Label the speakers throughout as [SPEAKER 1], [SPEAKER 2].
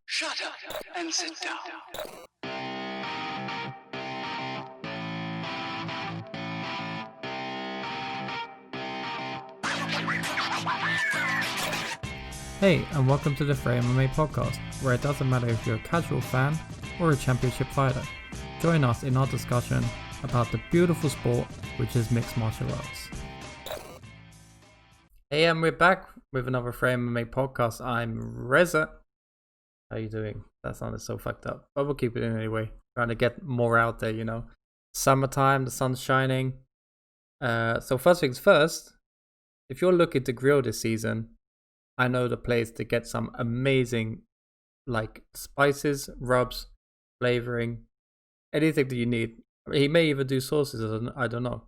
[SPEAKER 1] Shut up and sit down.
[SPEAKER 2] Hey, and welcome to the Freja MMA podcast, where it doesn't matter if you're a casual fan or a championship fighter. Join us in our discussion about the beautiful sport which is mixed martial arts. Hey, and we're back with another Freja MMA podcast. I'm Reza. How you doing? That sounded so fucked up, but we'll keep it in anyway. Trying to get more out there, you know. Summertime, the sun's shining. So first things first, if you're looking to grill this season, I know the place to get some amazing, like, spices, rubs, flavoring, anything that you need. He may even do sauces, I don't know.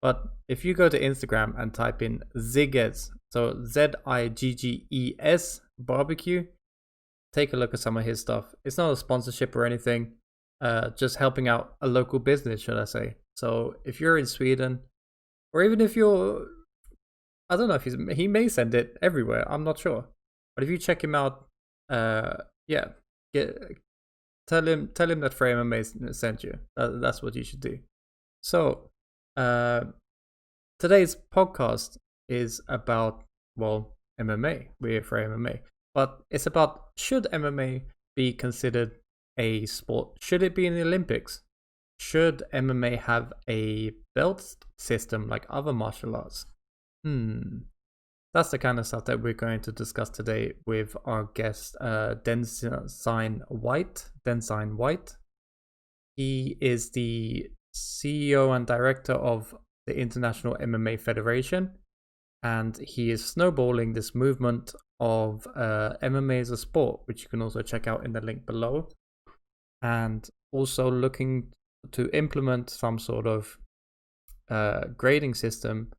[SPEAKER 2] But if you go to Instagram and type in Zigges, so Zigges barbecue, take a look at some of his stuff. It's not a sponsorship or anything, just helping out a local business, should I say. So if you're in Sweden, or even if you're, I don't know if he may send it everywhere. I'm not sure, but if you check him out, tell him that Freja MMA sent you. That's what you should do. So, today's podcast is about MMA. We're Freja MMA, but it's about, should MMA be considered a sport? Should it be in the Olympics? Should MMA have a belt system like other martial arts? That's the kind of stuff that we're going to discuss today with our guest, Densign White. Densign White. He is the CEO and director of the International MMA Federation, and he is snowballing this movement of MMA as a sport, which you can also check out in the link below, and also looking to implement some sort of grading system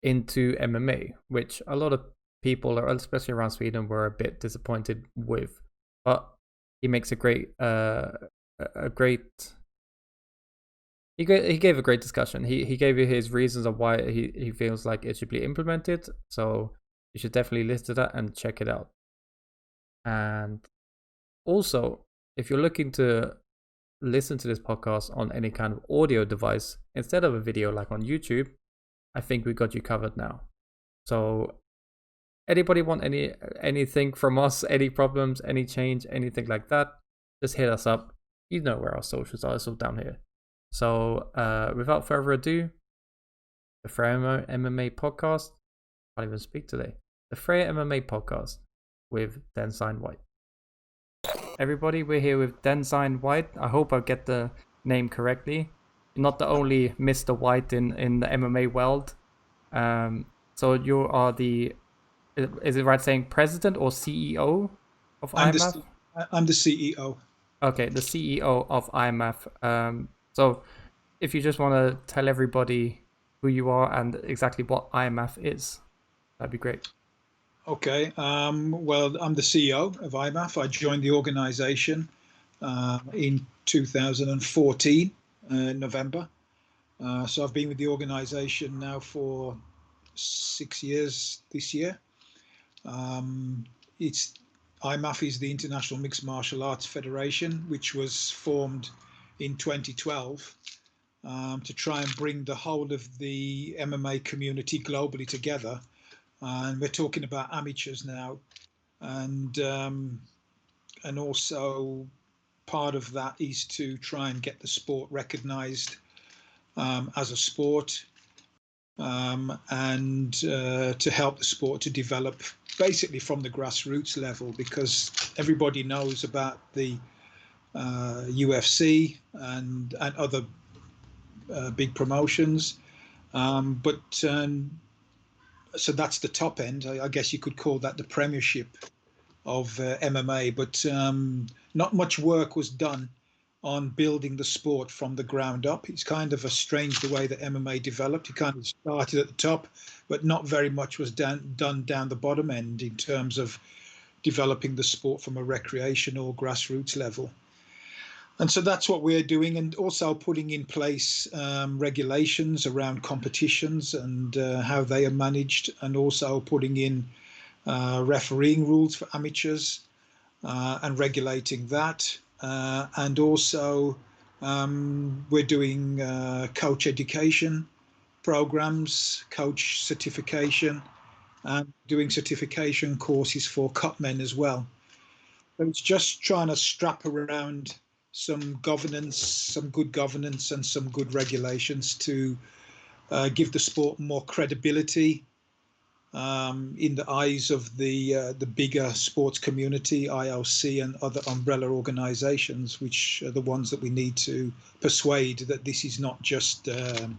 [SPEAKER 2] into MMA, which a lot of people, especially around Sweden, were a bit disappointed with. But he makes he gave a great discussion. He gave you his reasons of why he feels like it should be implemented. So you should definitely listen to that and check it out. And also, if you're looking to listen to this podcast on any kind of audio device instead of a video like on YouTube, I think we got you covered now. So anybody want anything from us, any problems, any change, anything like that, just hit us up. You know where our socials are, it's all down here. So without further ado, the Freja MMA podcast. I can't even speak today. The Freja MMA podcast with Densign White. Everybody, we're here with Densign White. I hope I get the name correctly. Not the only Mr. White in the MMA world. So you are is it right saying president or CEO of IMMAF?
[SPEAKER 3] I'm the CEO.
[SPEAKER 2] Okay, the CEO of IMMAF. So if you just want to tell everybody who you are and exactly what IMMAF is, that'd be great.
[SPEAKER 3] Okay. Well, I'm the CEO of IMMAF. I joined the organization in 2014, November. So I've been with the organization now for 6 years this year. IMMAF is the International Mixed Martial Arts Federation, which was formed in 2012 to try and bring the whole of the MMA community globally together. And we're talking about amateurs now, and also part of that is to try and get the sport recognised as a sport, and to help the sport to develop basically from the grassroots level, because everybody knows about the UFC and other big promotions, but so that's the top end. I guess you could call that the premiership of MMA, but not much work was done on building the sport from the ground up. It's kind of a strange the way that MMA developed. It kind of started at the top, but not very much was done down the bottom end in terms of developing the sport from a recreational grassroots level. And so that's what we're doing, and also putting in place regulations around competitions and how they are managed, and also putting in refereeing rules for amateurs, and regulating that. And also, we're doing coach education programs, coach certification, and doing certification courses for cutmen as well. So it's just trying to strap around some governance, some good governance, and some good regulations to give the sport more credibility in the eyes of the bigger sports community, IOC, and other umbrella organisations, which are the ones that we need to persuade that this is not just a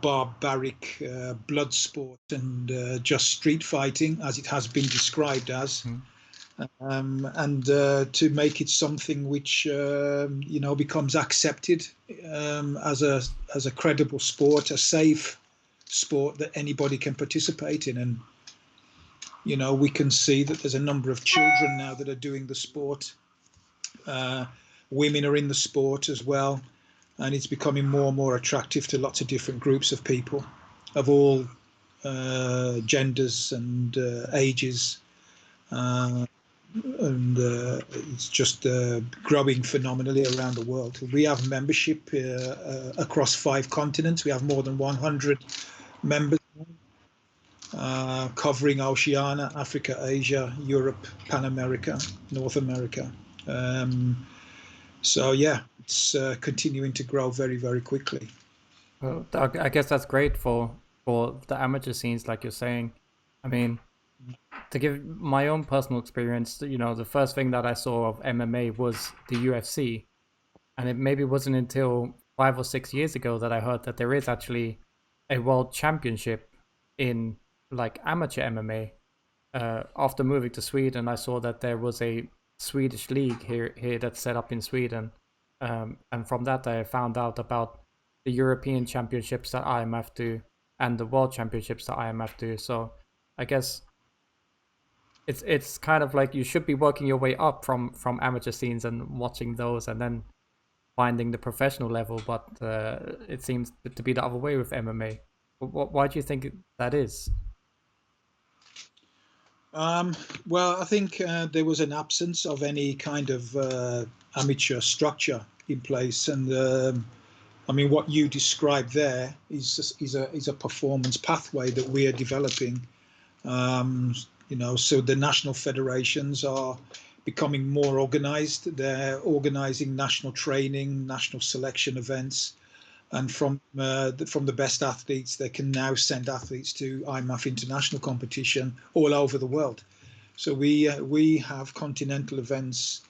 [SPEAKER 3] barbaric blood sport and just street fighting, as it has been described as. And to make it something which becomes accepted as a credible sport, a safe sport that anybody can participate in. And we can see that there's a number of children now that are doing the sport. Women are in the sport as well, and it's becoming more and more attractive to lots of different groups of people of all genders and ages. And it's just growing phenomenally around the world. We have membership across 5 continents. We have more than 100 members covering Oceania, Africa, Asia, Europe, Pan America, North America. So yeah, it's continuing to grow very, very quickly.
[SPEAKER 2] Well, I guess that's great for the amateur scenes, like you're saying. I mean, to give my own personal experience, the first thing that I saw of MMA was the UFC, and it maybe wasn't until 5 or 6 years ago that I heard that there is actually a world championship in like amateur MMA. After moving to Sweden, I saw that there was a Swedish league here that's set up in Sweden, and from that I found out about the European championships that IMMAF do and the world championships that IMMAF do. So I guess it's kind of like you should be working your way up from amateur scenes and watching those and then finding the professional level, but it seems to be the other way with MMA. Why do you think that is?
[SPEAKER 3] Well, I think there was an absence of any kind of amateur structure in place, and I mean, what you described there is a performance pathway that we are developing. So the national federations are becoming more organized. They're organizing national training, national selection events, and from the best athletes, they can now send athletes to IMMAF international competition all over the world. So we have continental events.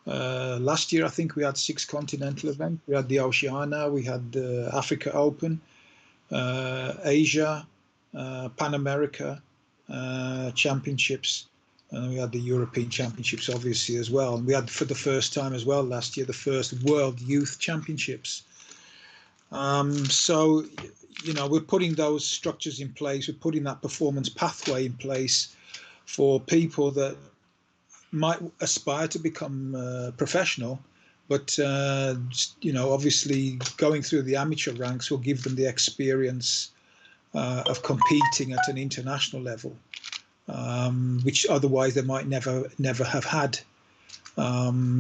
[SPEAKER 3] Last year, I think we had 6 continental events. We had the Oceania, we had the Africa Open, Asia, Pan America championships, and we had the European Championships, obviously, as well. And we had, for the first time as well last year, the first World Youth Championships. So, we're putting those structures in place. We're putting that performance pathway in place for people that might aspire to become professional, but obviously going through the amateur ranks will give them the experience of competing at an international level, which otherwise they might never have had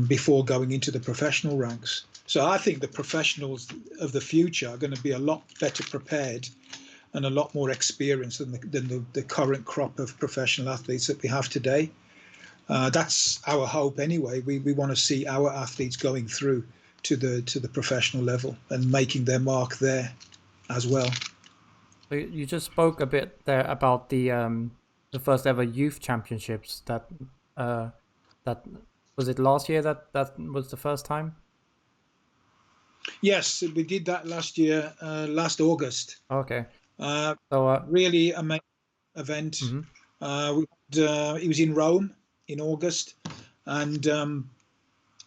[SPEAKER 3] before going into the professional ranks. So I think the professionals of the future are going to be a lot better prepared and a lot more experienced than the current crop of professional athletes that we have today. That's our hope anyway. We want to see our athletes going through to the professional level and making their mark there as well.
[SPEAKER 2] So you just spoke a bit there about the first ever youth championships. That was it last year that was the first time?
[SPEAKER 3] Yes, we did that last year, last August.
[SPEAKER 2] Okay.
[SPEAKER 3] So really amazing event. It was in Rome in August, and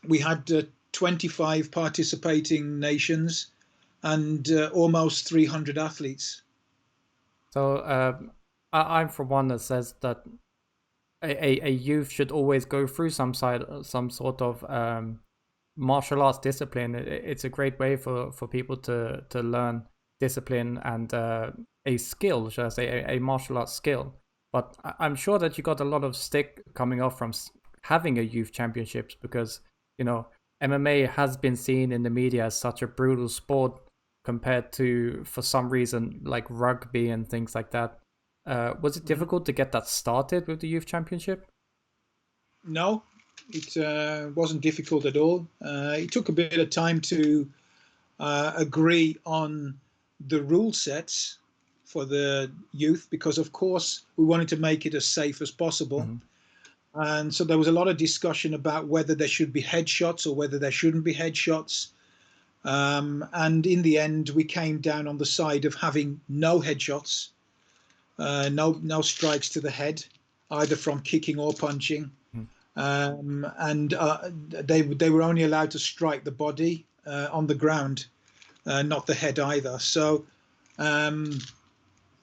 [SPEAKER 3] we had 25 participating nations and almost 300 athletes.
[SPEAKER 2] So I'm for one that says that a youth should always go through some sort of martial arts discipline. It's a great way for people to learn discipline and a skill, should I say, a martial arts skill. But I'm sure that you got a lot of stick coming off from having a youth championships because, you know, MMA has been seen in the media as such a brutal sport compared to, for some reason, like rugby and things like that. Was it difficult to get that started with the youth championship?
[SPEAKER 3] No, it wasn't difficult at all. It took a bit of time to agree on the rule sets for the youth because, of course, we wanted to make it as safe as possible.
[SPEAKER 2] Mm-hmm.
[SPEAKER 3] And so there was a lot of discussion about whether there should be headshots or whether there shouldn't be headshots. And in the end, we came down on the side of having no headshots, no strikes to the head, either from kicking or punching. And they were only allowed to strike the body on the ground, not the head either. So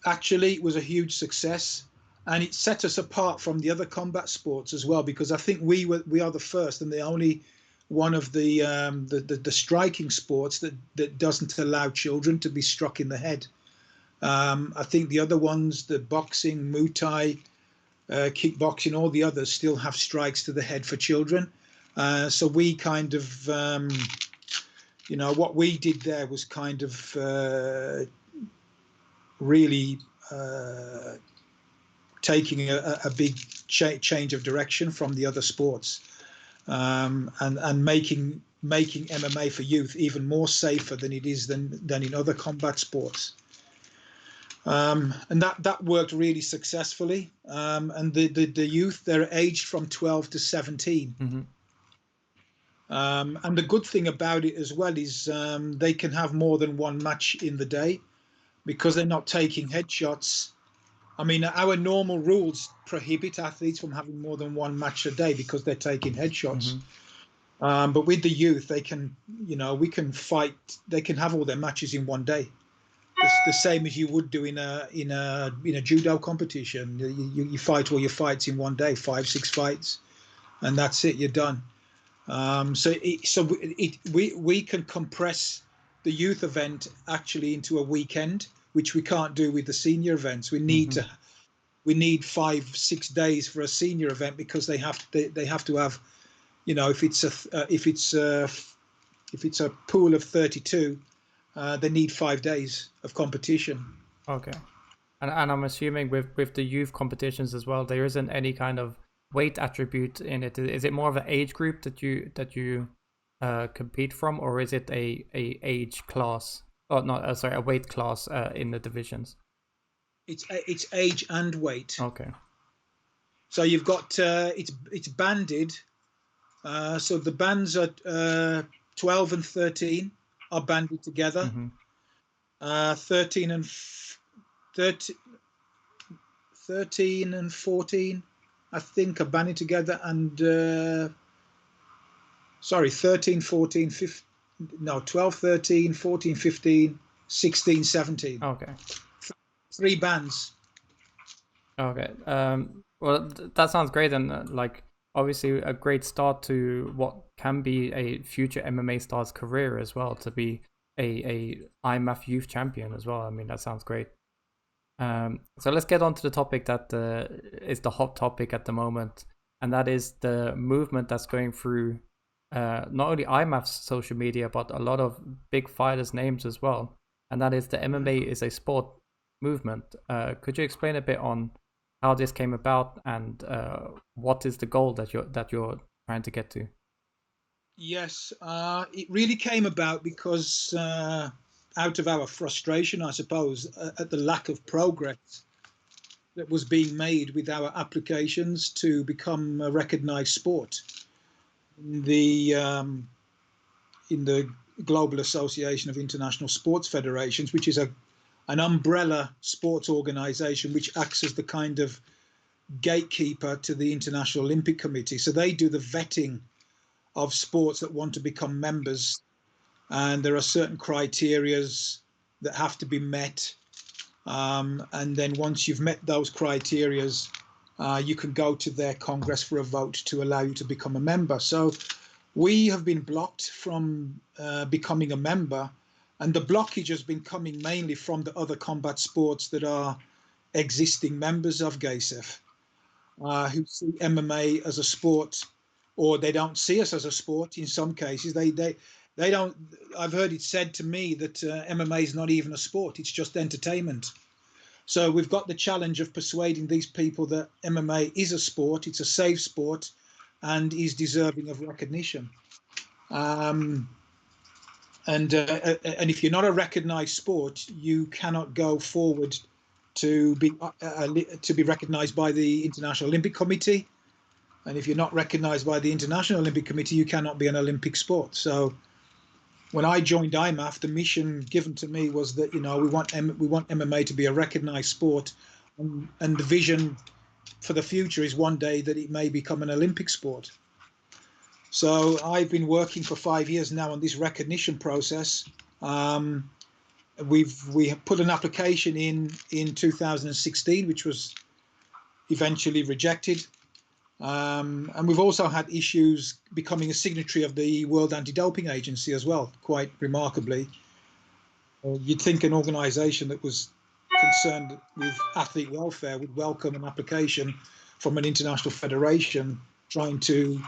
[SPEAKER 3] actually, it was a huge success, and it set us apart from the other combat sports as well, because I think we are the first and the only one of the striking sports that doesn't allow children to be struck in the head. I think the other ones, the boxing, Muay Thai, kickboxing, all the others still have strikes to the head for children. So we kind of, what we did there was kind of really taking a big change of direction from the other sports, and making MMA for youth even more safer than it is than in other combat sports. And that worked really successfully. And the youth, they're aged from 12 to 17.
[SPEAKER 2] Mm-hmm.
[SPEAKER 3] And the good thing about it as well is they can have more than one match in the day because they're not taking headshots. I mean, our normal rules prohibit athletes from having more than one match a day because they're taking headshots.
[SPEAKER 2] Mm-hmm.
[SPEAKER 3] But with the youth, they can, we can fight. They can have all their matches in one day. It's the same as you would do in a judo competition. You fight all your fights in one day, 5-6 fights, and that's it. You're done. We can compress the youth event actually into a weekend, which we can't do with the senior events. We need
[SPEAKER 2] Mm-hmm.
[SPEAKER 3] 5-6 days for a senior event because they have to have, if it's a pool of 32, they need 5 days of competition.
[SPEAKER 2] Okay. And I'm assuming with the youth competitions as well, there isn't any kind of weight attribute in it. Is it more of an age group that you compete from, or is it a age class? Oh, not sorry, a weight class in the divisions.
[SPEAKER 3] It's age and weight.
[SPEAKER 2] Okay.
[SPEAKER 3] So you've got it's banded. So the bands are 12 and 13 are banded together.
[SPEAKER 2] Mm-hmm.
[SPEAKER 3] 13 and 14, I think, are banded together, and 13, 14, 15, no, 12, 13, 14, 15, 16, 17.
[SPEAKER 2] Okay.
[SPEAKER 3] 3 bands.
[SPEAKER 2] Okay. Well, that sounds great, and obviously a great start to what can be a future MMA star's career as well, to be a IMMAF youth champion as well. I mean, that sounds great. So let's get on to the topic that is the hot topic at the moment, and that is the movement that's going through not only IMMAF's social media, but a lot of big fighters' names as well, and that is the MMA is a sport movement. Could you explain a bit on how this came about and what is the goal that you're trying to get to?
[SPEAKER 3] Yes, it really came about because out of our frustration, I suppose, at the lack of progress that was being made with our applications to become a recognised sport in the Global Association of International Sports Federations, which is an umbrella sports organisation which acts as the kind of gatekeeper to the International Olympic Committee. So they do the vetting of sports that want to become members, and there are certain criterias that have to be met, and then once you've met those criterias, you can go to their Congress for a vote to allow you to become a member. So we have been blocked from becoming a member, and the blockage has been coming mainly from the other combat sports that are existing members of GASEF who see MMA as a sport, or they don't see us as a sport. In some cases, they don't. I've heard it said to me that MMA is not even a sport; it's just entertainment. So we've got the challenge of persuading these people that MMA is a sport, it's a safe sport, and is deserving of recognition. And if you're not a recognised sport, you cannot go forward to be recognised by the International Olympic Committee. And if you're not recognised by the International Olympic Committee, you cannot be an Olympic sport. So when I joined IMMAF, the mission given to me was that, you know, we want MMA to be a recognised sport, and the vision for the future is one day that it may become an Olympic sport. So I've been working for 5 years now on this recognition process. We have put an application in 2016, which was eventually rejected. And we've also had issues becoming a signatory of the World Anti-Doping Agency as well, quite remarkably. You'd think an organisation that was concerned with athlete welfare would welcome an application from an international federation trying to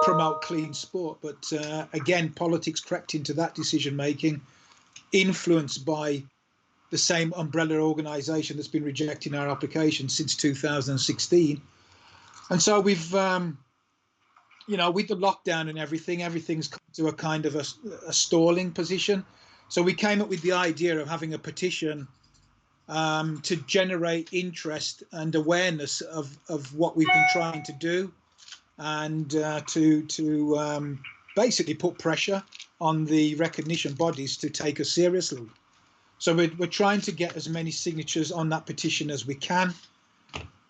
[SPEAKER 3] promote clean sport. But again, politics crept into that decision making, influenced by the same umbrella organisation that's been rejecting our application since 2016. And so we've, you know, with the lockdown and everything's come to a kind of a stalling position. So we came up with the idea of having a petition to generate interest and awareness of what we've been trying to do, and to basically put pressure on the recognition bodies to take us seriously. So we're trying to get as many signatures on that petition as we can.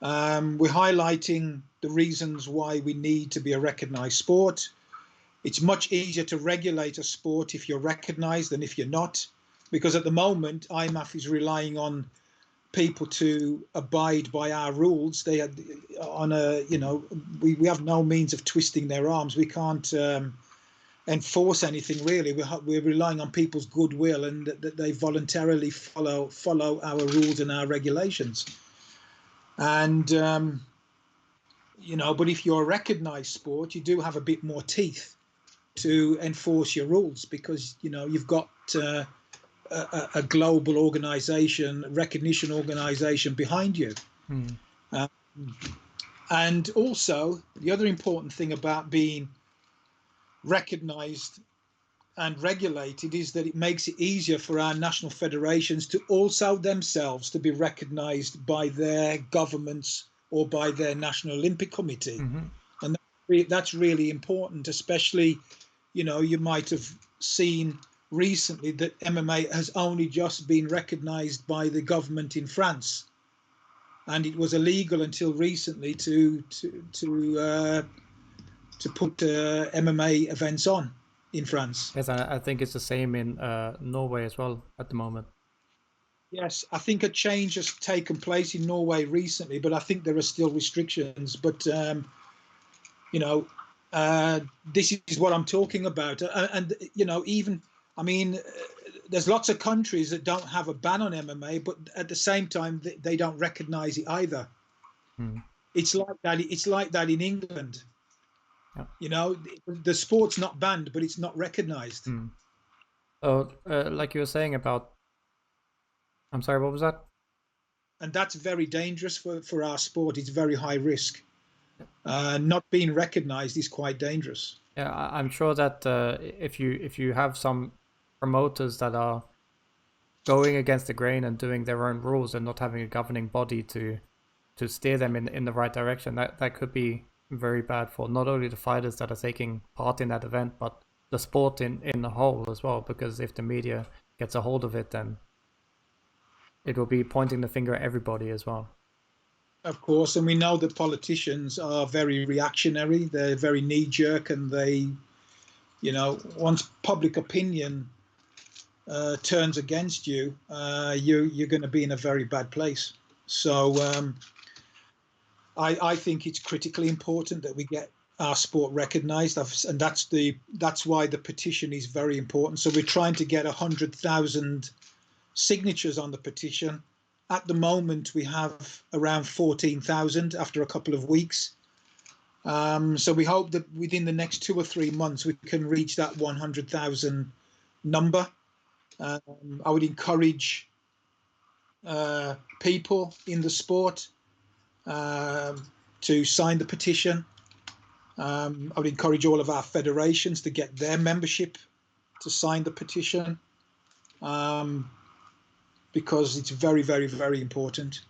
[SPEAKER 3] We're highlighting the reasons why we need to be a recognised sport. It's much easier to regulate a sport if you're recognised than if you're not, because at the moment IMMAF is relying on people to abide by our rules. They had we have no means of twisting their arms. We can't enforce anything really. We're relying on people's goodwill and that they voluntarily follow our rules and our regulations. And but if you're a recognised sport, you do have a bit more teeth to enforce your rules, because you've got a global organisation, recognition organisation behind you. And also the other important thing about being recognised and regulated is that it makes it easier for our national federations to also themselves to be recognised by their governments or by their National Olympic Committee. And that's really important, especially, you might have seen recently that MMA has only just been recognised by the government in France, and it was illegal until recently to put MMA events on in France.
[SPEAKER 2] Yes, I think it's the same in Norway as well at the moment.
[SPEAKER 3] Yes, I think a change has taken place in Norway recently, but I think there are still restrictions. But this is what I'm talking about, and there's lots of countries that don't have a ban on MMA, but at the same time they don't recognise it either. It's like that. It's like that in England. Yeah. The sport's not banned, but it's not recognised.
[SPEAKER 2] So, like you were saying about, I'm sorry, what was that?
[SPEAKER 3] And that's very dangerous for our sport. It's very high risk. Not being recognised is quite dangerous.
[SPEAKER 2] Yeah, I'm sure that if you have some promoters that are going against the grain and doing their own rules and not having a governing body to steer them in the right direction, that could be very bad for not only the fighters that are taking part in that event, but the sport in the whole as well. Because if the media gets a hold of it, then it will be pointing the finger at everybody as well.
[SPEAKER 3] Of course, and we know that politicians are very reactionary. They're very knee-jerk, and they, once public opinion turns against you, you're going to be in a very bad place. So I think it's critically important that we get our sport recognised, and that's why the petition is very important. So we're trying to get 100,000 signatures on the petition, at the moment we have around 14,000 after a couple of weeks. So we hope that within the next 2 or 3 months we can reach that 100,000 number. I would encourage people in the sport to sign the petition. I would encourage all of our federations to get their membership to sign the petition, because it's very, very, very important.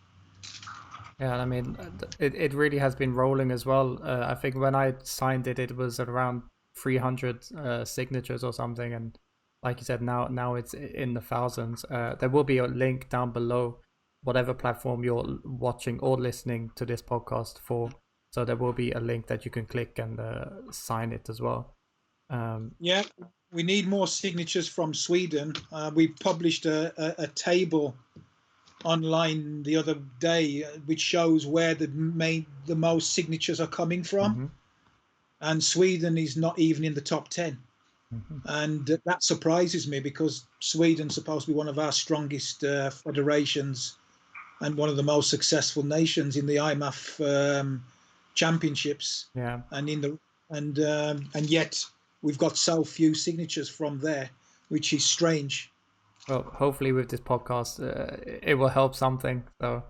[SPEAKER 2] Yeah, I mean, it really has been rolling as well. I think when I signed it, it was at around 300 signatures or something, and like you said, now it's in the thousands. There will be a link down below, whatever platform you're watching or listening to this podcast for. So there will be a link that you can click and sign it as well.
[SPEAKER 3] Yeah, we need more signatures from Sweden. We published a table online the other day which shows where the most signatures are coming from, and Sweden is not even in the top 10. And that surprises me, because Sweden's supposed to be one of our strongest federations and one of the most successful nations in the IMMAF championships.
[SPEAKER 2] Yeah,
[SPEAKER 3] and yet we've got so few signatures from there, which is strange.
[SPEAKER 2] well, hopefully with this podcast, it will help something. So,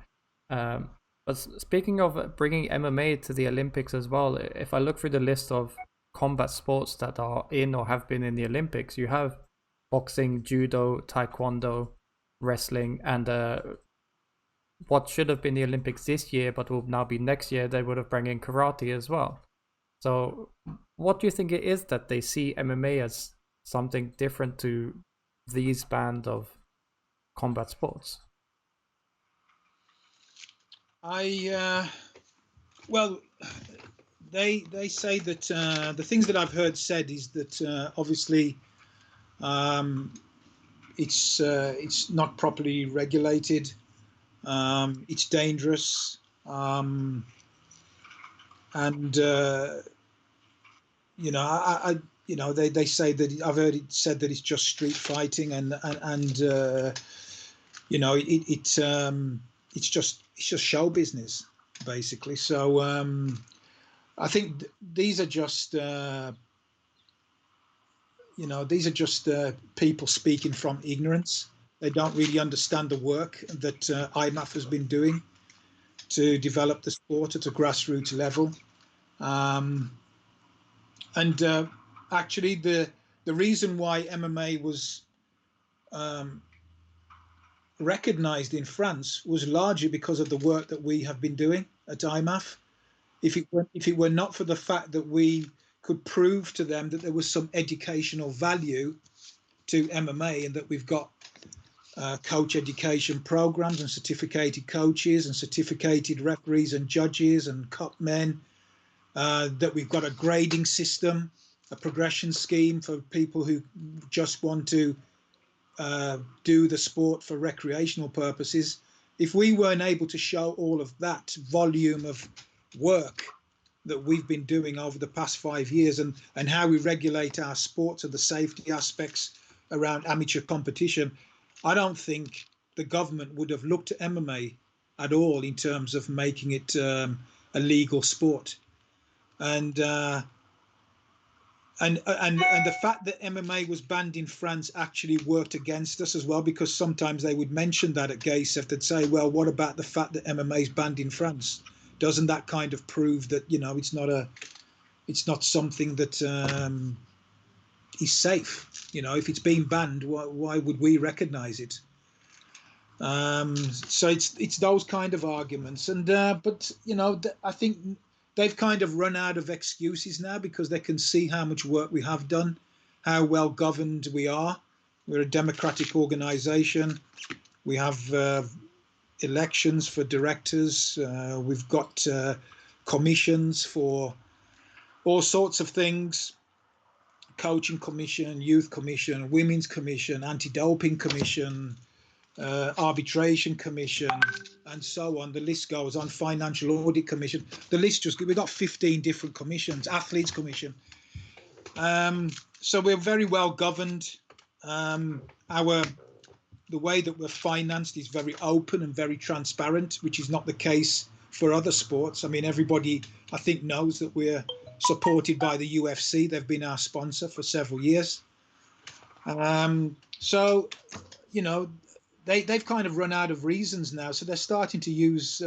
[SPEAKER 2] but speaking of bringing MMA to the Olympics as well, if I look through the list of combat sports that are in or have been in the Olympics, you have boxing, judo, taekwondo, wrestling, and what should have been the Olympics this year but will now be next year, they would have brought in karate as well. So what do you think it is that they see MMA as something different to these band of combat sports?
[SPEAKER 3] Well, they say that the things that I've heard said is that obviously it's not properly regulated, it's dangerous, and they say that I've heard it said that it's just street fighting, and it's just show business basically. So I think these are just people speaking from ignorance. They don't really understand the work that IMMAF has been doing to develop the sport at a grassroots level. Actually, the reason why MMA was recognized in France was largely because of the work that we have been doing at IMMAF. If it were not for the fact that we could prove to them that there was some educational value to MMA, and that we've got coach education programs and certificated coaches and certificated referees and judges and cup men, that we've got a grading system, a progression scheme for people who just want to do the sport for recreational purposes. If we weren't able to show all of that volume of work that we've been doing over the past 5 years, and how we regulate our sports and the safety aspects around amateur competition, I don't think the government would have looked at MMA at all in terms of making it a legal sport. And the fact that MMA was banned in France actually worked against us as well, because sometimes they would mention that at GASEF. They'd say, well, what about the fact that MMA is banned in France? Doesn't that kind of prove that, it's not something that is safe? If it's been banned, why would we recognize it? So it's those kind of arguments. And but I think they've kind of run out of excuses now, because they can see how much work we have done, how well governed we are. We're a democratic organization. We have elections for directors. We've got commissions for all sorts of things: coaching commission, youth commission, women's commission, anti-doping commission, arbitration commission, and so on. The list goes on. Financial audit commission. The list we've got 15 different commissions. Athletes commission. So we're very well governed. the way that we're financed is very open and very transparent, which is not the case for other sports. I mean, everybody, I think, knows that we're supported by the UFC. They've been our sponsor for several years. So, you know, they've kind of run out of reasons now. So they're starting to use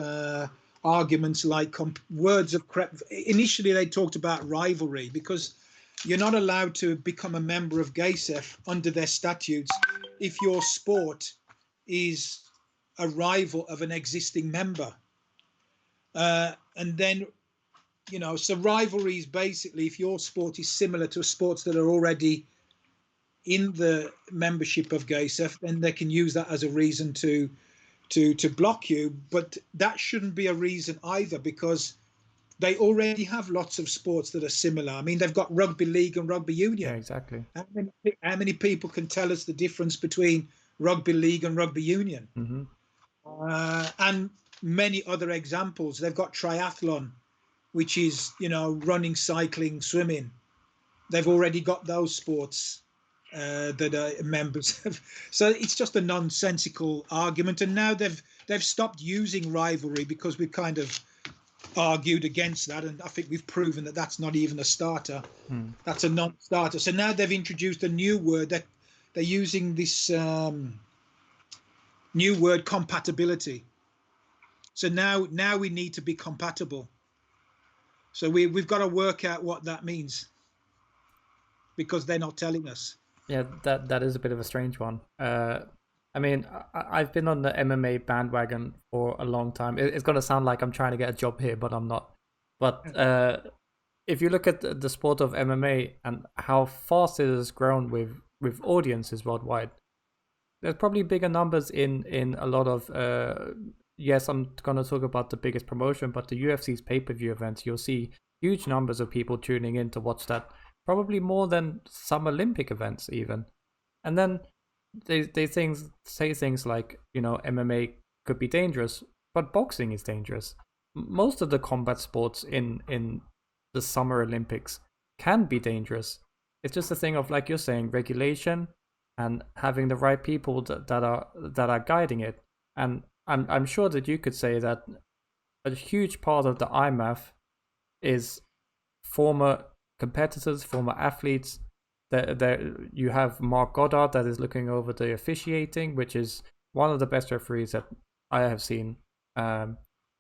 [SPEAKER 3] arguments like words of initially they talked about rivalry, because you're not allowed to become a member of GASEF under their statutes if your sport is a rival of an existing member. And then, you know, so rivalry is basically if your sport is similar to sports that are already in the membership of GASEF, then they can use that as a reason to block you. But that shouldn't be a reason either, because they already have lots of sports that are similar. I mean, they've got rugby league and rugby union.
[SPEAKER 2] Yeah, exactly.
[SPEAKER 3] How many people can tell us the difference between rugby league and rugby union? And many other examples. They've got triathlon, which is, you know, running, cycling, swimming. They've already got those sports that are members of. So it's just a nonsensical argument. And now they've stopped using rivalry because we've kind of argued against that, and I think we've proven that that's not even a starter. That's a non-starter. So now they've introduced a new word that they're using this new word, compatibility. So now we need to be compatible. So we've got to work out what that means, because they're not telling us.
[SPEAKER 2] Yeah, that is a bit of a strange one. I mean, I've been on the MMA bandwagon for a long time. It's going to sound like I'm trying to get a job here, but I'm not. But if you look at the sport of MMA and how fast it has grown with audiences worldwide, there's probably bigger numbers in a lot of. Yes, I'm going to talk about the biggest promotion, but the UFC's pay-per-view events, you'll see huge numbers of people tuning in to watch that. Probably more than some Olympic events even. And then they say things like, you know, MMA could be dangerous, but boxing is dangerous. Most of the combat sports in the Summer Olympics can be dangerous. It's just a thing of, like you're saying, regulation and having the right people that are guiding it. And I'm sure that you could say that a huge part of the IMMAF is former competitors, former athletes. There you have Mark Goddard that is looking over the officiating, which is one of the best referees that I have seen.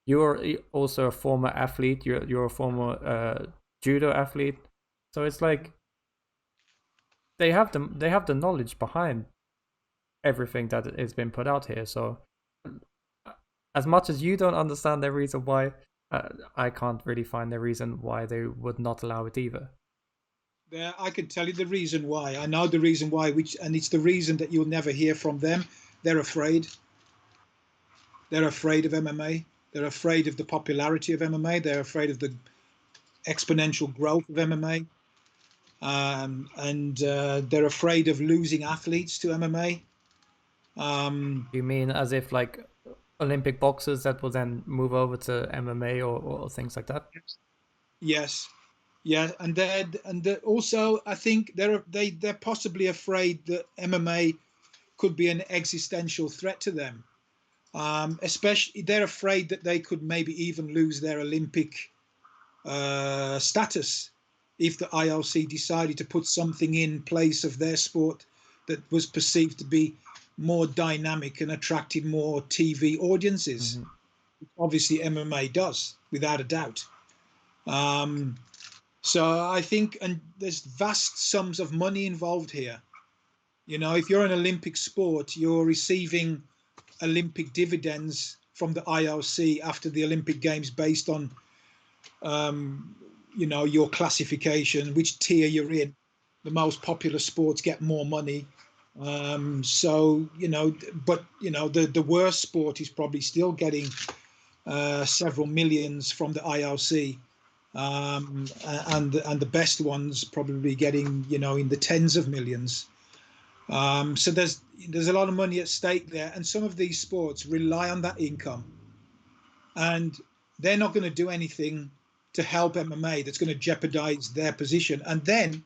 [SPEAKER 2] You're also a former athlete. You're a former judo athlete. So it's like they have the knowledge behind everything that has been put out here. So as much as you don't understand the reason why, I can't really find the reason why they would not allow it either.
[SPEAKER 3] I can tell you the reason why. I know the reason why, and it's the reason that you'll never hear from them. They're afraid. They're afraid of MMA. They're afraid of the popularity of MMA. They're afraid of the exponential growth of MMA. And they're afraid of losing athletes to MMA.
[SPEAKER 2] You mean as if like Olympic boxers that will then move over to MMA or things like that?
[SPEAKER 3] Yes. Yeah, and also I think they're possibly afraid that MMA could be an existential threat to them. Especially they're afraid that they could maybe even lose their Olympic status if the IOC decided to put something in place of their sport that was perceived to be more dynamic and attracted more TV audiences. Obviously MMA does, without a doubt. So I think, and there's vast sums of money involved here. You know, if you're an Olympic sport, you're receiving Olympic dividends from the IOC after the Olympic Games based on, you know, your classification, which tier you're in. The most popular sports get more money. So, you know, but, you know, the worst sport is probably still getting several millions from the IOC. And the best ones probably getting, you know, in the tens of millions. So there's a lot of money at stake there, and some of these sports rely on that income, and they're not going to do anything to help MMA that's going to jeopardize their position. And then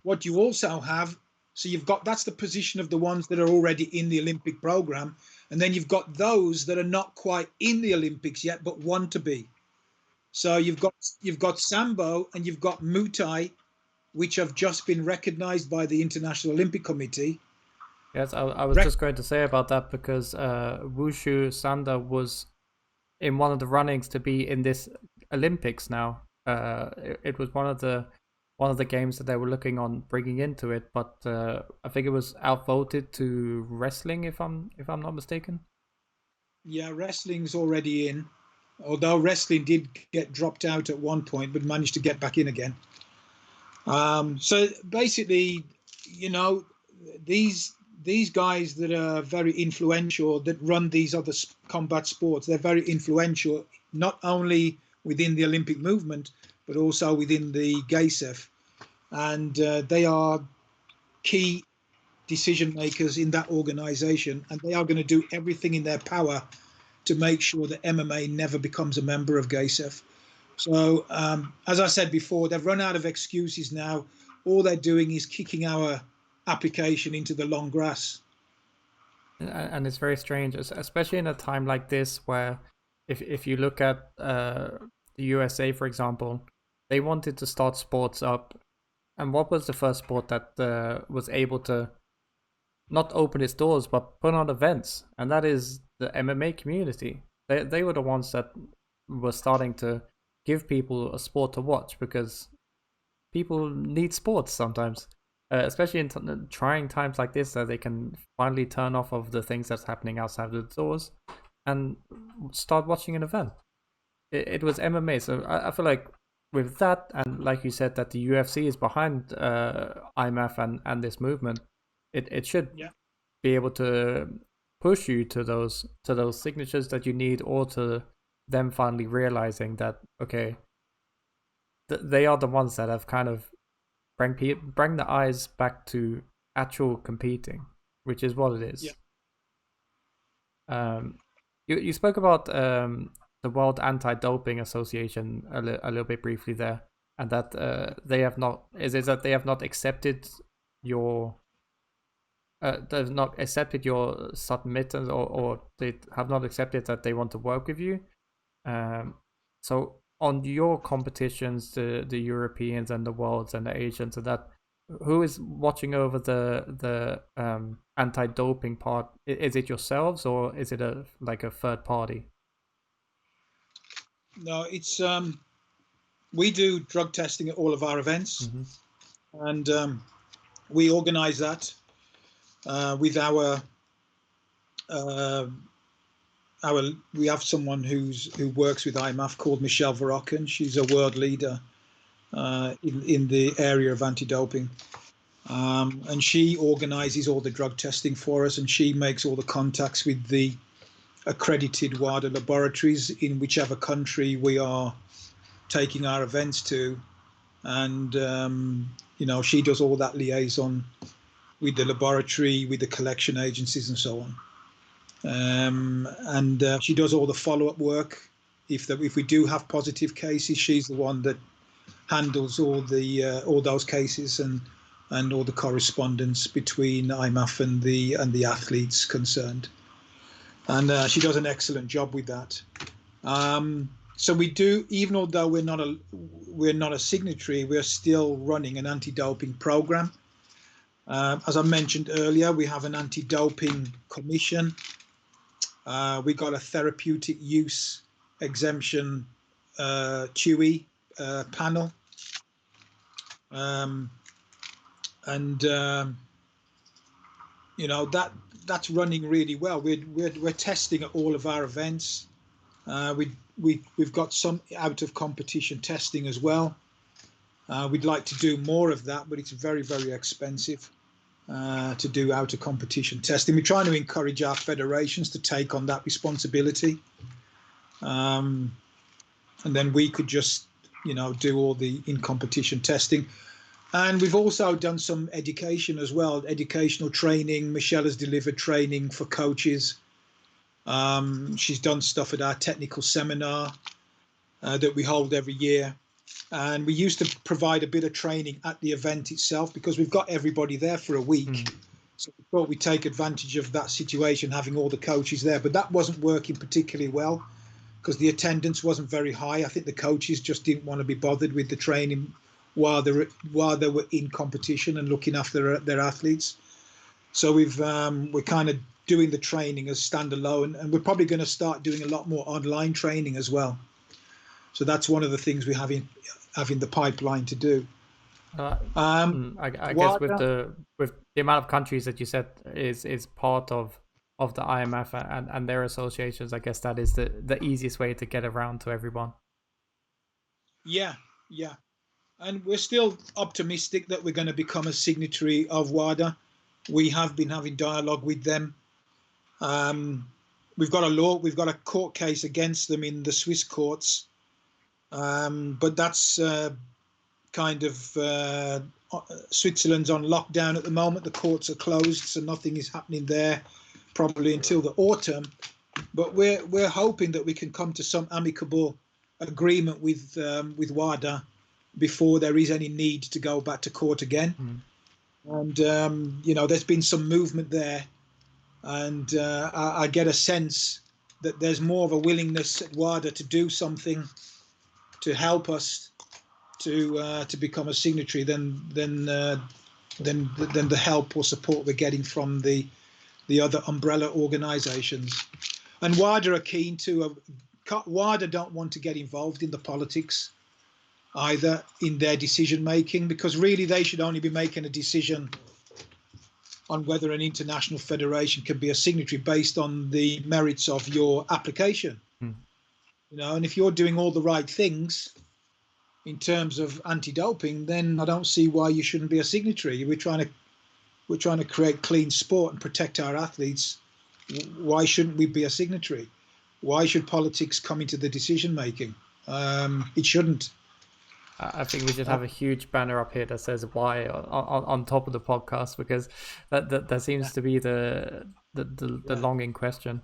[SPEAKER 3] what you also have, So that's the position of the ones that are already in the Olympic program, and then you've got those that are not quite in the Olympics yet but want to be. So you've got Sambo and you've got Muay Thai, which have just been recognized by the International Olympic Committee.
[SPEAKER 2] Yes, I was just going to say about that, because Wushu Sanda was in one of the runnings to be in this Olympics now. It was one of the games that they were looking on bringing into it, but I think it was outvoted to wrestling, if I'm not mistaken.
[SPEAKER 3] Yeah, wrestling's already in, although wrestling did get dropped out at one point, but managed to get back in again. So basically, you know, these guys that are very influential, that run these other combat sports, they're very influential, not only within the Olympic movement, but also within the GASEF. And they are key decision makers in that organization, and they are going to do everything in their power to make sure that MMA never becomes a member of GASEF. So, as I said before, they've run out of excuses now. All they're doing is kicking our application into the long grass.
[SPEAKER 2] And it's very strange, especially in a time like this, where if you look at the USA, for example, they wanted to start sports up. And what was the first sport that was able to not open its doors, but put on events? And that is the MMA community. They were the ones that were starting to give people a sport to watch, because people need sports sometimes, especially in trying times like this, that they can finally turn off of the things that's happening outside the doors and start watching an event. It was MMA, so I feel like with that, and like you said, that the UFC is behind IMMAF and this movement, it should be able to push you to those signatures that you need, or to them finally realizing that, okay, they are the ones that have kind of bring the eyes back to actual competing, which is what it is. Yeah. You spoke about the World Anti-Doping Association a little bit briefly there, and that they have not accepted your they've not accepted your submittance, or they have not accepted that they want to work with you. So on your competitions, the Europeans and the Worlds and the Asians, and that, who is watching over the anti-doping part? Is it yourselves, or is it a third party?
[SPEAKER 3] No, it's we do drug testing at all of our events, and we organize that with our we have someone who works with IMMAF called Michelle Verrocken. She's a world leader in the area of anti-doping, and she organizes all the drug testing for us, and she makes all the contacts with the accredited WADA laboratories in whichever country we are taking our events to, and you know, she does all that liaison with the laboratory, with the collection agencies, and so on. And she does all the follow-up work. If we do have positive cases, she's the one that handles all those cases and all the correspondence between IMMAF and the athletes concerned. And she does an excellent job with that. So we do, even although we're not a signatory, we're still running an anti-doping program. As I mentioned earlier, we have an anti-doping commission. We got a therapeutic use exemption TUI panel, and you know, that's running really well. We're testing at all of our events. We've got some out of competition testing as well. We'd like to do more of that, but it's very, very expensive to do out of competition testing. We're trying to encourage our federations to take on that responsibility, and then we could just, you know, do all the in competition testing. And we've also done some education as well, educational training. Michelle has delivered training for coaches. She's done stuff at our technical seminar that we hold every year. And we used to provide a bit of training at the event itself because we've got everybody there for a week. So we thought we'd take advantage of that situation, having all the coaches there. But that wasn't working particularly well because the attendance wasn't very high. I think the coaches just didn't want to be bothered with the training while they were in competition and looking after their athletes. So we're kind of doing the training as standalone, and we're probably going to start doing a lot more online training as well. So that's one of the things we have in the pipeline to do.
[SPEAKER 2] I guess with the amount of countries that you said is part of the IMMAF and their associations, I guess that is the easiest way to get around to everyone.
[SPEAKER 3] Yeah. And we're still optimistic that we're going to become a signatory of WADA. We have been having dialogue with them. We've got a court case against them in the Swiss courts. But that's kind of Switzerland's on lockdown at the moment. The courts are closed, so nothing is happening there probably until the autumn. But we're hoping that we can come to some amicable agreement with WADA before there is any need to go back to court again. And there's been some movement there, and I get a sense that there's more of a willingness at WADA to do something to help us to become a signatory than the help or support we're getting from the other umbrella organisations. And WADA are keen to. WADA don't want to get involved in the politics either in their decision making, because really they should only be making a decision on whether an international federation can be a signatory based on the merits of your application. And if you're doing all the right things in terms of anti-doping, then I don't see why you shouldn't be a signatory. We're trying to create clean sport and protect our athletes. Why shouldn't we be a signatory? Why should politics come into the decision making? It shouldn't.
[SPEAKER 2] I think we should have a huge banner up here that says "why" on top of the podcast, because that seems to be the longing question.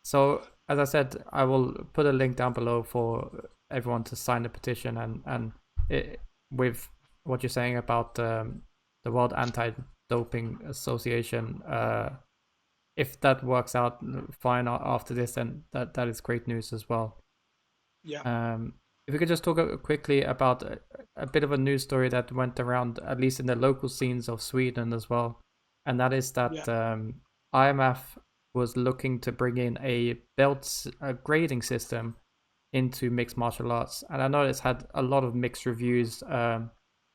[SPEAKER 2] So as I said, I will put a link down below for everyone to sign the petition, and with what you're saying about the World Anti-Doping Association, if that works out fine after this, then that is great news as well.
[SPEAKER 3] Yeah.
[SPEAKER 2] If we could just talk quickly about a bit of a news story that went around, at least in the local scenes of Sweden as well, and that is that IMMAF was looking to bring in a grading system into mixed martial arts, and I know it's had a lot of mixed reviews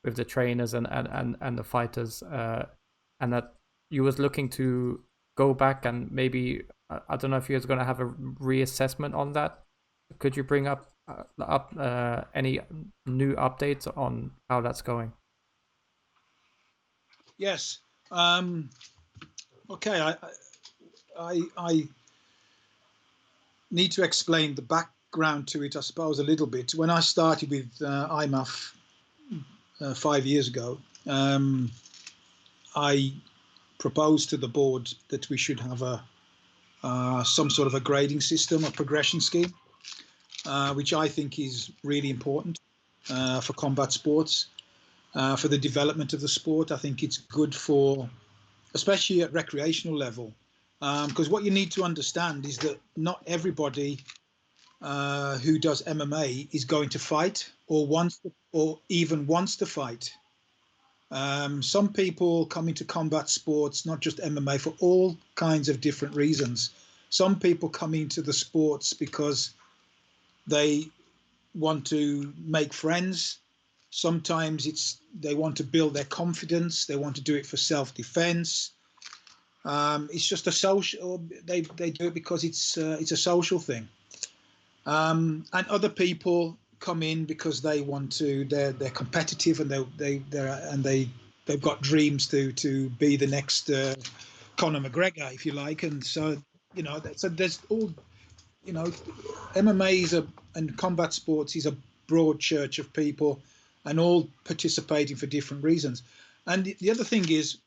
[SPEAKER 2] with the trainers and the fighters, and that you was looking to go back and maybe, I don't know if you was going to have a reassessment on that. Could you bring up any new updates on how that's going?
[SPEAKER 3] Yes. Okay. I need to explain the background to it, I suppose, a little bit. When I started with IMMAF 5 years ago, I proposed to the board that we should have some sort of a grading system, a progression scheme, which I think is really important for combat sports, for the development of the sport. I think it's good for, especially at recreational level, because what you need to understand is that not everybody who does MMA is going to fight or even wants to fight. Some people come into combat sports, not just MMA, for all kinds of different reasons. Some people come into the sports because they want to make friends. Sometimes they want to build their confidence. They want to do it for self-defense. It's just a social. They do it because it's a social thing. And other people come in because they want to. They're competitive, and they've got dreams to be the next Conor McGregor, if you like. And so so there's all. MMA and combat sports is a broad church of people, and all participating for different reasons. And the other thing is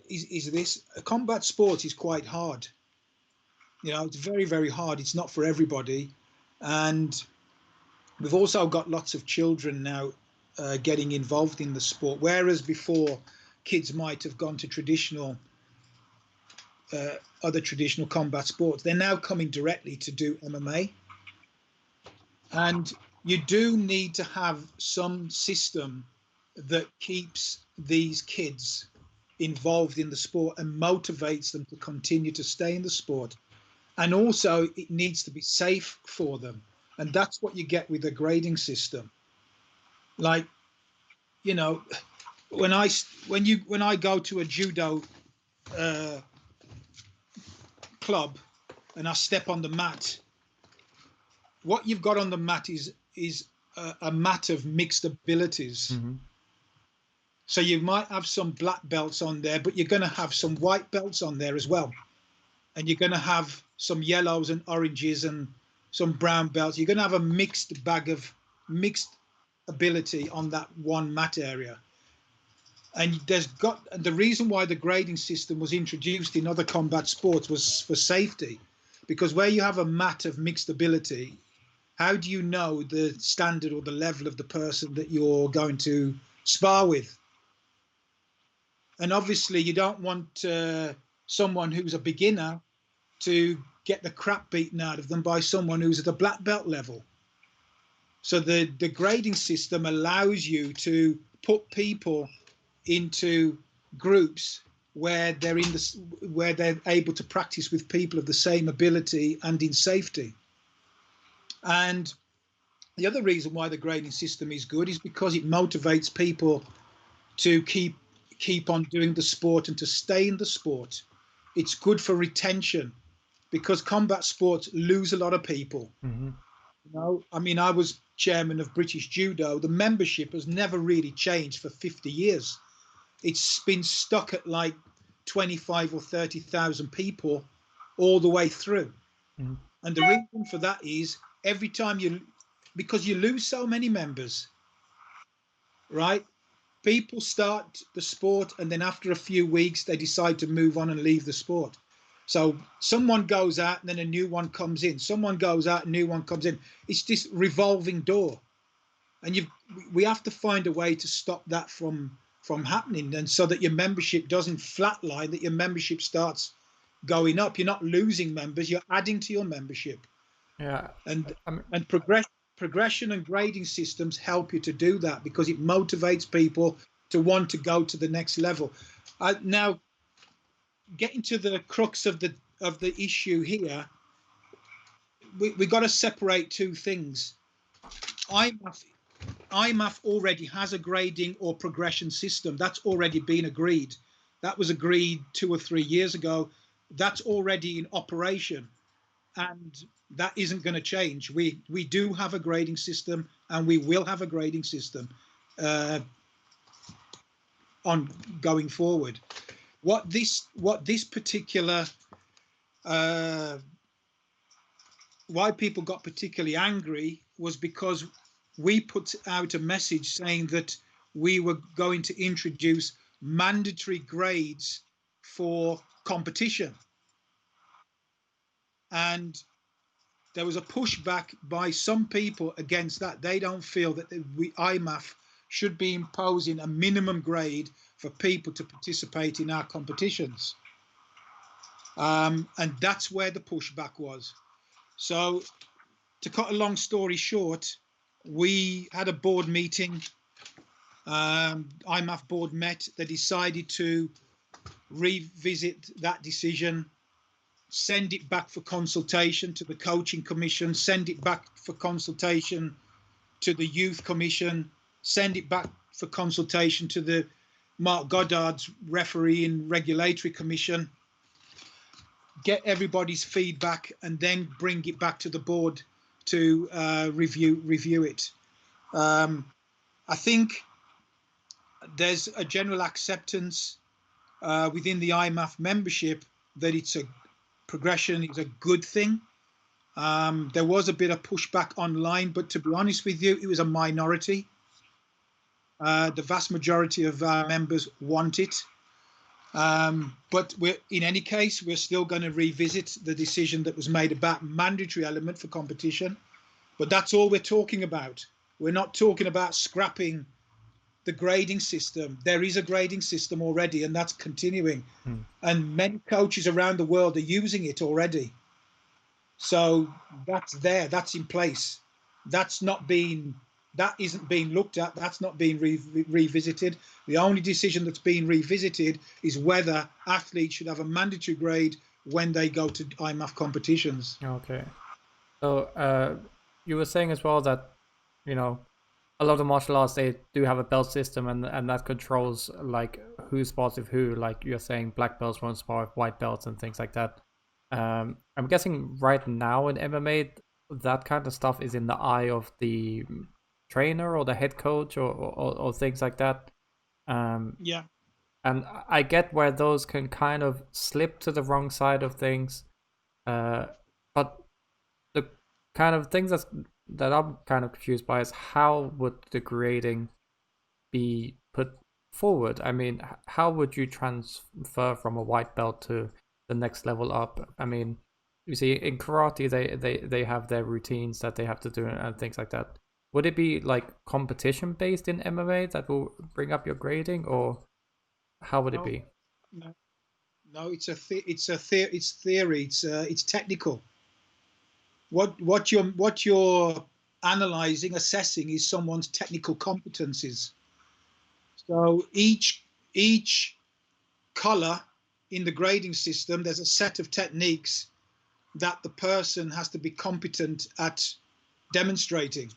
[SPEAKER 3] this: combat sport is quite hard. It's very, very hard. It's not for everybody, and We've also got lots of children now getting involved in the sport, whereas before kids might have gone to other traditional combat sports. They're now coming directly to do MMA. And you do need to have some system that keeps these kids involved in the sport and motivates them to continue to stay in the sport. And also it needs to be safe for them. And that's what you get with a grading system. Like, you know, when I go to a judo club and I step on the mat, what you've got on the mat is a mat of mixed abilities.
[SPEAKER 2] Mm-hmm.
[SPEAKER 3] So you might have some black belts on there, but you're going to have some white belts on there as well. And you're going to have some yellows and oranges and some brown belts. You're going to have a mixed bag of mixed ability on that one mat area. And the reason why the grading system was introduced in other combat sports was for safety, because where you have a mat of mixed ability, how do you know the standard or the level of the person that you're going to spar with? And obviously you don't want someone who's a beginner to get the crap beaten out of them by someone who's at a black belt level. So the grading system allows you to put people into groups where they're able to practice with people of the same ability and in safety. And the other reason why the grading system is good is because it motivates people to keep on doing the sport and to stay in the sport. It's good for retention, because combat sports lose a lot of people.
[SPEAKER 2] Mm-hmm.
[SPEAKER 3] You know, I mean, I was chairman of British Judo. The membership has never really changed for 50 years. It's been stuck at like 25 or 30,000 people all the way through.
[SPEAKER 2] Mm-hmm.
[SPEAKER 3] And the reason for that is every time because you lose so many members, right? People start the sport and then after a few weeks, they decide to move on and leave the sport. So someone goes out and then a new one comes in. Someone goes out, a new one comes in. It's this revolving door. And we have to find a way to stop that from happening, and so that your membership doesn't flatline, that your membership starts going up. You're not losing members, you're adding to your membership.
[SPEAKER 2] Yeah.
[SPEAKER 3] And progression and grading systems help you to do that, because it motivates people to want to go to the next level. Now, getting to the crux of the issue here, we got to separate two things. IMMAF already has a grading or progression system. That's already been agreed. That was agreed 2 or 3 years ago. That's already in operation, and that isn't going to change. We do have a grading system, and we will have a grading system on going forward. What this particular why people got particularly angry was because we put out a message saying that we were going to introduce mandatory grades for competition. And there was a pushback by some people against that. They don't feel that IMMAF should be imposing a minimum grade for people to participate in our competitions. And that's where the pushback was. So to cut a long story short, we had a board meeting. IMMAF board met. They decided to revisit that decision, send it back for consultation to the coaching commission, send it back for consultation to the youth commission, send it back for consultation to the Mark Goddard's referee and regulatory commission, get everybody's feedback, and then bring it back to the board to review it. I think there's a general acceptance within the IMMAF membership that progression is a good thing. There was a bit of pushback online, but to be honest with you, it was a minority. The vast majority of our members want it. But in any case, we're still going to revisit the decision that was made about mandatory element for competition, But that's all we're talking about. We're not talking about scrapping the grading system. There is a grading system already, and that's continuing. And many coaches around the world are using it already. So that's there, that's in place. That isn't being looked at. That's not being revisited. The only decision that's being revisited is whether athletes should have a mandatory grade when they go to IMMAF competitions.
[SPEAKER 2] Okay. So you were saying as well that, you know, a lot of martial arts, they do have a belt system, and that controls like who spars with who. Like you're saying, black belts won't spar with white belts and things like that. I'm guessing right now in MMA, that kind of stuff is in the eye of the trainer or the head coach or things like that.
[SPEAKER 3] Yeah.
[SPEAKER 2] And I get where those can kind of slip to the wrong side of things. But the kind of things that I'm kind of confused by is how would the grading be put forward? I mean, how would you transfer from a white belt to the next level up? I mean, you see, in karate, they have their routines that they have to do and things like that. Would it be like competition based in MMA that will bring up your grading, or how would it be?
[SPEAKER 3] No, it's theory. It's technical. What you're analyzing, assessing is someone's technical competencies. So each color in the grading system, there's a set of techniques that the person has to be competent at demonstrating.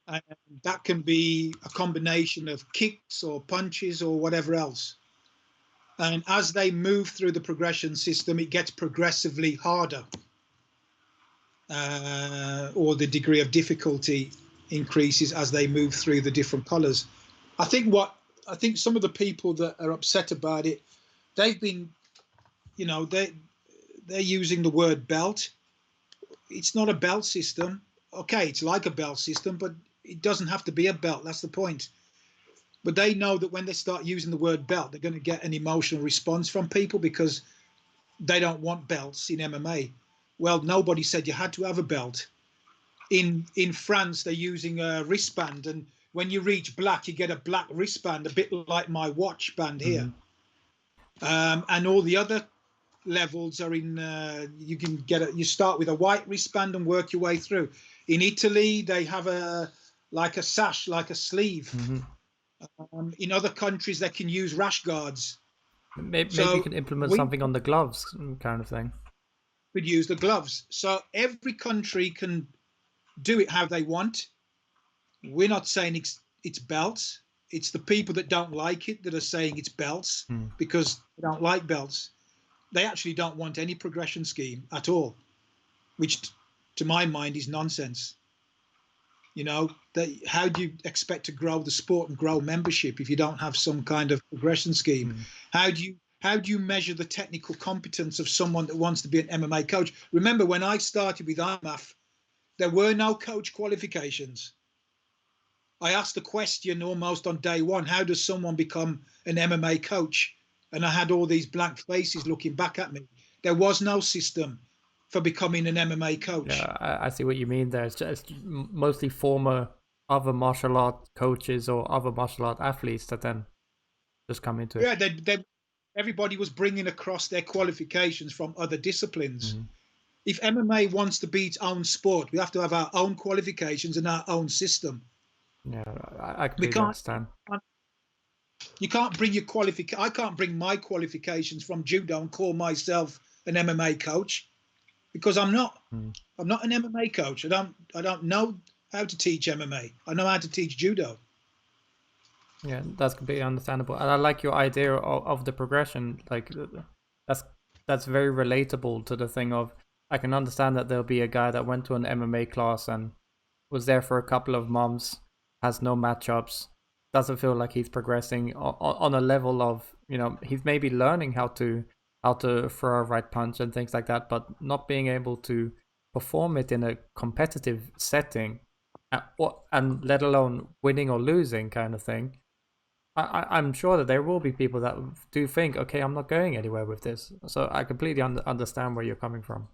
[SPEAKER 3] And that can be a combination of kicks or punches or whatever else. And as they move through the progression system, it gets progressively harder, or the degree of difficulty increases as they move through the different colors. I think some of the people that are upset about it, they've been, they're using the word belt. It's not a belt system. Okay, it's like a belt system, but it doesn't have to be a belt. That's the point. But they know that when they start using the word belt, they're going to get an emotional response from people because they don't want belts in MMA. Well, nobody said you had to have a belt. In France, they're using a wristband, and when you reach black, you get a black wristband, a bit like my watch band here. And all the other levels are in. You start with a white wristband and work your way through. In Italy, they have like a sash, like a sleeve. In other countries, they can use rash guards.
[SPEAKER 2] Maybe you can implement something on the gloves, kind of thing.
[SPEAKER 3] Could use the gloves. So every country can do it how they want. We're not saying it's belts. It's the people that don't like it that are saying it's belts because they don't like belts. They actually don't want any progression scheme at all, which to my mind is nonsense. How do you expect to grow the sport and grow membership if you don't have some kind of progression scheme? How do you measure the technical competence of someone that wants to be an MMA coach? Remember, when I started with IMMAF, there were no coach qualifications. I asked the question almost on day one, how does someone become an MMA coach? And I had all these blank faces looking back at me. There was no system for becoming an MMA coach.
[SPEAKER 2] Yeah, I see what you mean there. It's just mostly former other martial art coaches or other martial art athletes that then just come into it.
[SPEAKER 3] Yeah, everybody was bringing across their qualifications from other disciplines. If MMA wants to be its own sport, we have to have our own qualifications and our own system.
[SPEAKER 2] Yeah, I completely understand.
[SPEAKER 3] You can't bring your I can't bring my qualifications from judo and call myself an MMA coach because I'm not. I'm not an MMA coach. I don't know how to teach MMA. I know how to teach judo.
[SPEAKER 2] Yeah, that's completely understandable, and I like your idea of the progression. Like that's very relatable to the thing of I can understand that there'll be a guy that went to an MMA class and was there for a couple of months, has no matchups, doesn't feel like he's progressing on a level of, he's maybe learning how to throw a right punch and things like that, but not being able to perform it in a competitive setting, and let alone winning or losing kind of thing. I'm sure that there will be people that do think, okay, I'm not going anywhere with this. So I completely understand where you're coming from.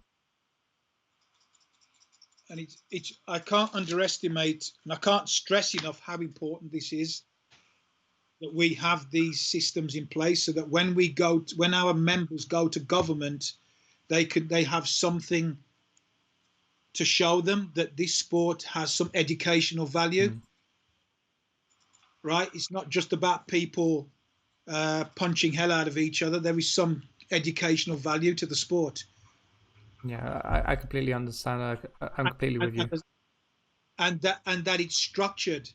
[SPEAKER 3] and it's I can't underestimate and I can't stress enough how important this is, that we have these systems in place so that when our members go to government, they have something to show them that this sport has some educational value. Right? It's not just about people punching hell out of each other. There is some educational value to the sport.
[SPEAKER 2] Yeah, I completely understand. I'm completely with you.
[SPEAKER 3] And that it's structured.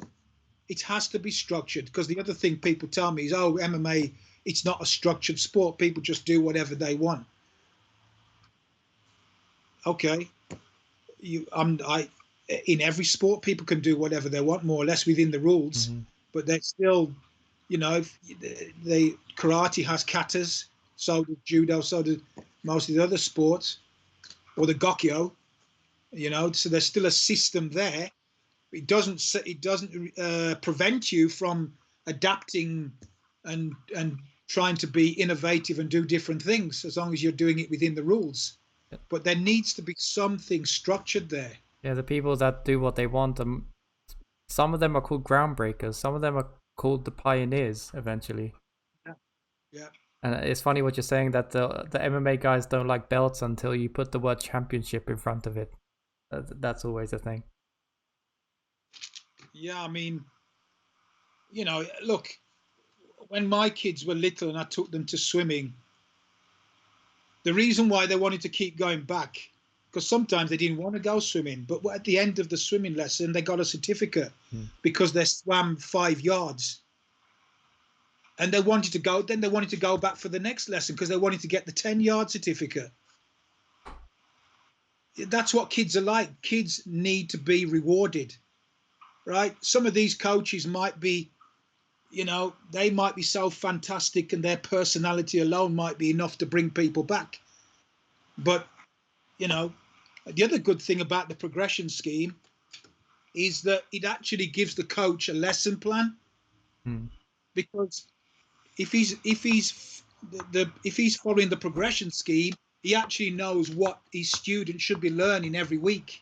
[SPEAKER 3] It has to be structured, because the other thing people tell me is, oh, MMA, it's not a structured sport. People just do whatever they want. Okay, in every sport, people can do whatever they want, more or less within the rules, but they're still, the karate has katas, so does judo, so do most of the other sports, or the gokyo, so there's still a system there. It doesn't prevent you from adapting and trying to be innovative and do different things, as long as you're doing it within the rules. But there needs to be something structured there.
[SPEAKER 2] Yeah, the people that do what they want, some of them are called groundbreakers. Some of them are called the pioneers eventually.
[SPEAKER 3] Yeah.
[SPEAKER 2] And it's funny what you're saying, that the MMA guys don't like belts until you put the word championship in front of it. That's always a thing.
[SPEAKER 3] Yeah, I mean, look, when my kids were little and I took them to swimming, the reason why they wanted to keep going back, because sometimes they didn't want to go swimming, but at the end of the swimming lesson, they got a certificate because they swam 5 yards. And they wanted to go back for the next lesson because they wanted to get the 10-yard certificate. That's what kids are like. Kids need to be rewarded, right? Some of these coaches might be, they might be so fantastic, and their personality alone might be enough to bring people back. But, the other good thing about the progression scheme is that it actually gives the coach a lesson plan. Because if he's following the progression scheme, he actually knows what his students should be learning every week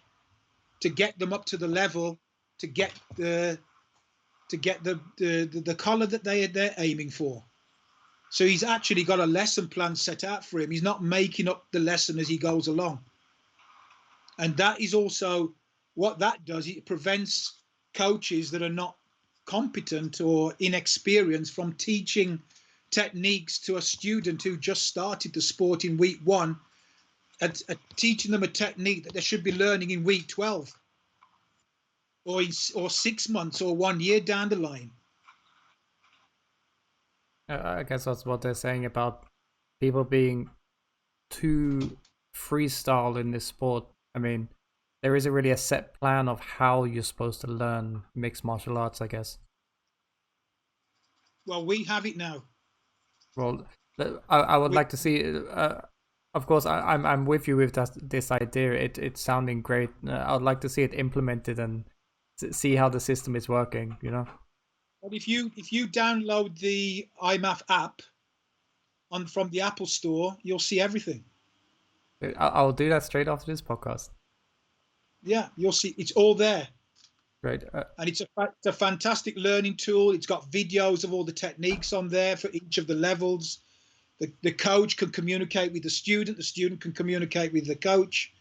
[SPEAKER 3] to get them up to the level, to get the color that they're aiming for. So he's actually got a lesson plan set out for him. He's not making up the lesson as he goes along. And that is also what that does. It prevents coaches that are not competent or inexperienced from teaching techniques to a student who just started the sport in week 1, at teaching them a technique that they should be learning in week 12 or 6 months or 1 year down the line.
[SPEAKER 2] I guess that's what they're saying about people being too freestyle in this sport. I mean, there isn't really a set plan of how you're supposed to learn mixed martial arts, I guess.
[SPEAKER 3] Well, we have it now.
[SPEAKER 2] Well, I would like to see. Of course, I'm with you with this idea. It's sounding great. I would like to see it implemented and see how the system is working.
[SPEAKER 3] But if you download the IMMAF app from the Apple Store, you'll see everything.
[SPEAKER 2] I'll do that straight after this podcast.
[SPEAKER 3] Yeah, you'll see it's all there.
[SPEAKER 2] Right.
[SPEAKER 3] And it's a fantastic learning tool. It's got videos of all the techniques on there for each of the levels. The coach can communicate with the student can communicate with the coach.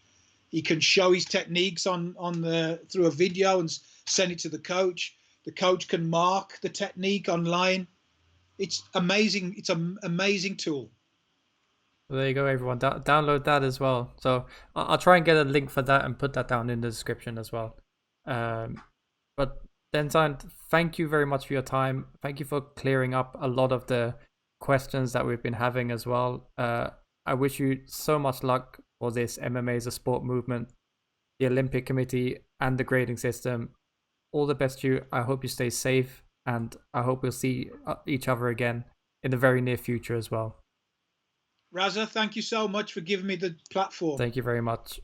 [SPEAKER 3] He can show his techniques through a video and send it to the coach. The coach can mark the technique online. It's amazing. It's an amazing tool.
[SPEAKER 2] Well, there you go, everyone. Download that as well. So I'll try and get a link for that and put that down in the description as well. But Densign, thank you very much for your time. Thank you for clearing up a lot of the questions that we've been having as well. I wish you so much luck for this MMA as a sport movement, the Olympic Committee, and the grading system. All the best to you. I hope you stay safe, and I hope we'll see each other again in the very near future as well.
[SPEAKER 3] Raza, thank you so much for giving me the platform.
[SPEAKER 2] Thank you very much.